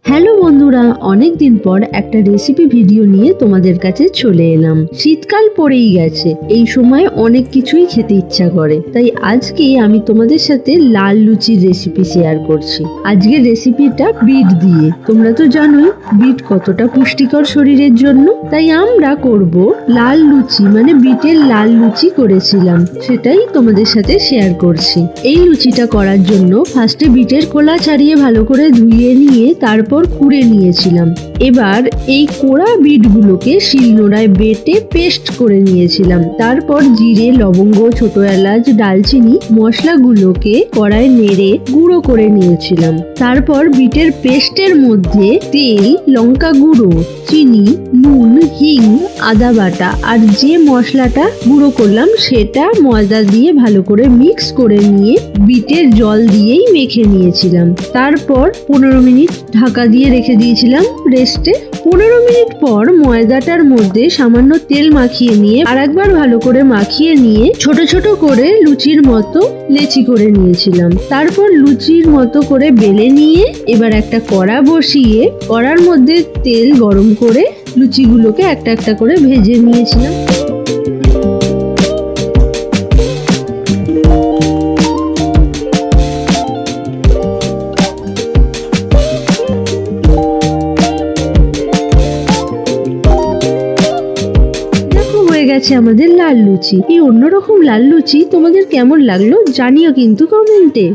Hello বন্ধুরা, অনেক দিন পর একটা রেসিপি ভিডিও নিয়ে তোমাদের কাছে চলে এলাম। শীতকাল পড়েই গেছে, এই সময় অনেক কিছুই খেতে ইচ্ছা করে, তাই আজকে আমি তোমাদের সাথে লাল লুচির রেসিপি শেয়ার করছি। আজকের রেসিপিটা বিট দিয়ে। তোমরা তো জানোই বিট কতটা পুষ্টিকর শরীরের জন্য, তাই আমরা করব লাল লুচি, মানে বিটের লাল লুচি করেছিলাম, সেটাই তোমাদের সাথে শেয়ার করছি। এই লুচিটা করার জন্য ফার্স্টে বিটের খোলা ছাড়িয়ে ভালো করে ধুয়ে নিয়ে তারপর কুড়ে নিয়েছিলাম। এবার এই কোড়া বিটগুলোকে শিলনোড়ায় বেটে পেস্ট করে নিয়েছিলাম। তারপর জিরে, লবঙ্গ, ছোট এলাচ, দালচিনি মশলাগুলোকে কড়ায় নেড়ে গুঁড়ো করে নিয়েছিলাম। তারপর বিটের পেস্টের মধ্যে তেল, লঙ্কা গুঁড়ো, চিনি, নুন, হিং, আদা বাটা আর যে মশলাটা গুঁড়ো করলাম সেটা ময়দা দিয়ে ভালো করে মিক্স করে নিয়ে বিটের জল দিয়েই মেখে নিয়েছিলাম। তারপর 15 মিনিট ঢাকা দিয়ে রেখে দিয়েছিলাম রেস্টে। 15 মিনিট পর ময়দাটার মধ্যে সামান্য তেল মাখিয়ে নিয়ে আরেকবার ভালো করে মাখিয়ে নিয়ে ছোট ছোট করে লুচির মতো লেচি করে নিয়েছিলাম। তারপর লুচির মতো করে বেলে নিয়ে এবার একটা কড়া বসিয়ে কড়ার মধ্যে তেল গরম করে লুচিগুলোকে একটা একটা করে ভেজে নিয়েছিলাম। গেছে আমাদের লাল লুচি। এই অন্যরকম লাল লুচি তোমাদের কেমন লাগলো জানিও কিন্তু কমেন্টে।